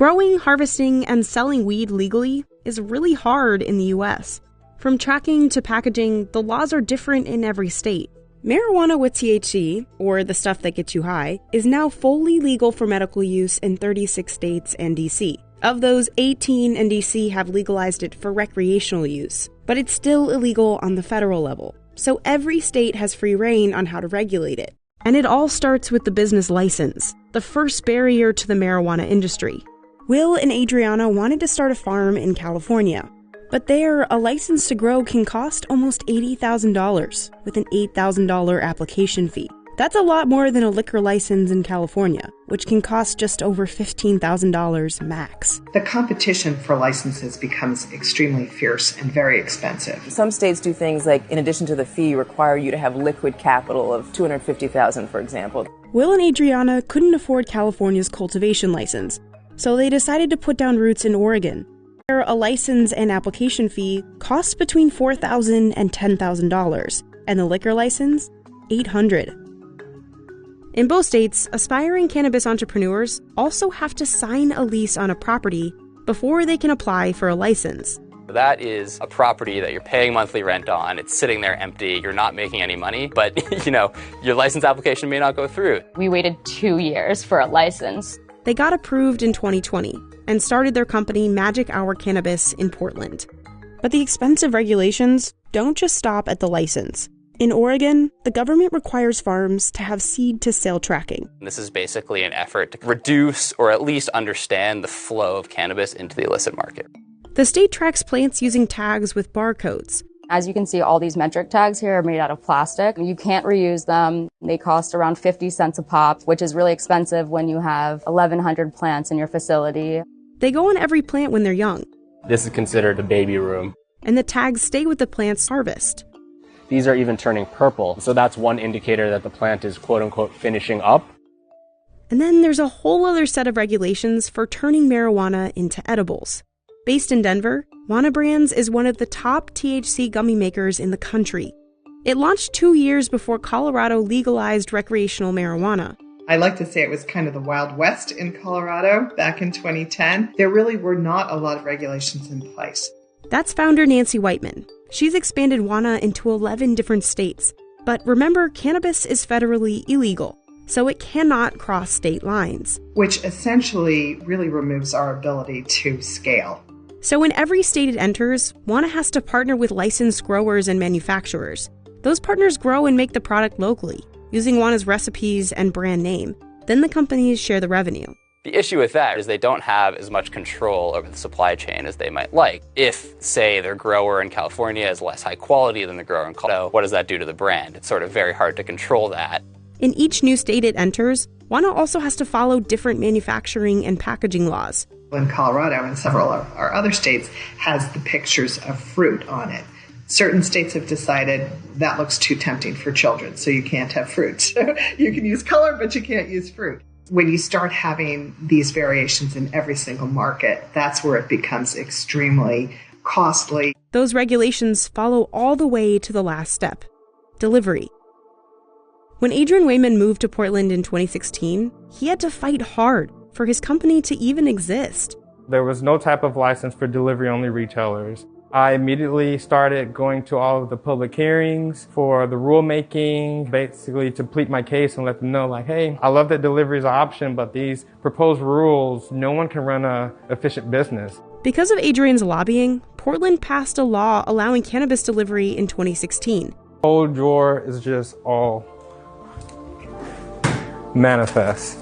Growing, harvesting, and selling weed legally is really hard in the US. From tracking to packaging, the laws are different in every state. Marijuana with THC, or the stuff that gets you high, is now fully legal for medical use in 36 states and DC. Of those, 18 in DC have legalized it for recreational use, but it's still illegal on the federal level. So every state has free rein on how to regulate it. And it all starts with the business license, the first barrier to the marijuana industry. Will and Adriana wanted to start a farm in California. But there, a license to grow can cost almost $80,000 with an $8,000 application fee. That's a lot more than a liquor license in California, which can cost just over $15,000 max. The competition for licenses becomes extremely fierce and very expensive. Some states do things like, in addition to the fee, require you to have liquid capital of $250,000, for example. Will and Adriana couldn't afford California's cultivation license, so they decided to put down roots in Oregon. A license and application fee costs between $4,000 and $10,000, and the liquor license, $800. In both states, aspiring cannabis entrepreneurs also have to sign a lease on a property before they can apply for a license. That is a property that you're paying monthly rent on. It's sitting there empty. You're not making any money, but your license application may not go through. We waited 2 years for a license. They got approved in 2020 and started their company Magic Hour Cannabis in Portland. But the expensive regulations don't just stop at the license. In Oregon, the government requires farms to have seed-to-sale tracking. This is basically an effort to reduce or at least understand the flow of cannabis into the illicit market. The state tracks plants using tags with barcodes. As you can see, all these metric tags here are made out of plastic. You can't reuse them. They cost around 50 cents a pop, which is really expensive when you have 1,100 plants in your facility. They go on every plant when they're young. This is considered a baby room. And the tags stay with the plant's harvest. These are even turning purple, so that's one indicator that the plant is quote-unquote finishing up. And then there's a whole other set of regulations for turning marijuana into edibles. Based in Denver, Wana Brands is one of the top THC gummy makers in the country. It launched 2 years before Colorado legalized recreational marijuana. I like to say it was kind of the Wild West in Colorado back in 2010. There really were not a lot of regulations in place. That's founder Nancy Whiteman. She's expanded Wana into 11 different states. But remember, cannabis is federally illegal, so it cannot cross state lines. Which essentially really removes our ability to scale. So in every state it enters, Wana has to partner with licensed growers and manufacturers. Those partners grow and make the product locally, using Wana's recipes and brand name. Then the companies share the revenue. The issue with that is they don't have as much control over the supply chain as they might like. If, say, their grower in California is less high quality than the grower in Colorado, what does that do to the brand? It's sort of very hard to control that. In each new state it enters, Wana also has to follow different manufacturing and packaging laws. In Colorado and several of our other states has the pictures of fruit on it. Certain states have decided that looks too tempting for children, so you can't have fruit. So you can use color, but you can't use fruit. When you start having these variations in every single market, that's where it becomes extremely costly. Those regulations follow all the way to the last step, delivery. When Adrian Wayman moved to Portland in 2016, he had to fight hard for his company to even exist. There was no type of license for delivery-only retailers. I immediately started going to all of the public hearings for the rulemaking, basically to plead my case and let them know, like, hey, I love that delivery is an option, but these proposed rules, no one can run an efficient business. Because of Adrian's lobbying, Portland passed a law allowing cannabis delivery in 2016. The whole drawer is just all manifest,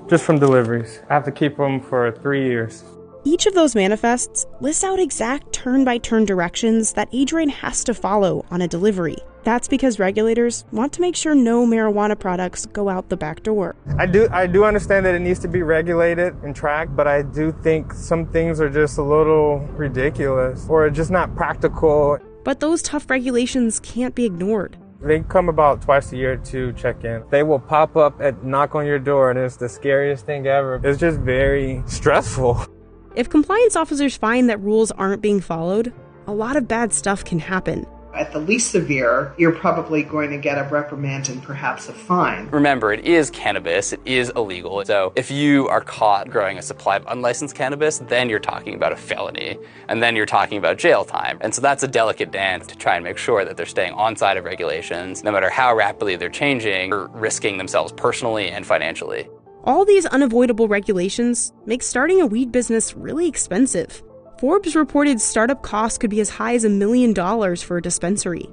just from deliveries. I have to keep them for 3 years. Each of those manifests lists out exact turn-by-turn directions that Adrian has to follow on a delivery. That's because regulators want to make sure no marijuana products go out the back door. I do understand that it needs to be regulated and tracked, but I do think some things are just a little ridiculous or just not practical. But those tough regulations can't be ignored. They come about twice a year to check in. They will pop up and knock on your door, and it's the scariest thing ever. It's just very stressful. If compliance officers find that rules aren't being followed, a lot of bad stuff can happen. At the least severe, you're probably going to get a reprimand and perhaps a fine. Remember, it is cannabis, it is illegal. So if you are caught growing a supply of unlicensed cannabis, then you're talking about a felony, and then you're talking about jail time. And so that's a delicate dance to try and make sure that they're staying on side of regulations, no matter how rapidly they're changing, or risking themselves personally and financially. All these unavoidable regulations make starting a weed business really expensive. Forbes reported startup costs could be as high as $1 million for a dispensary.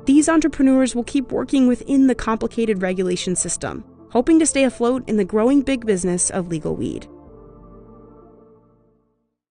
These entrepreneurs will keep working within the complicated regulation system, hoping to stay afloat in the growing big business of legal weed.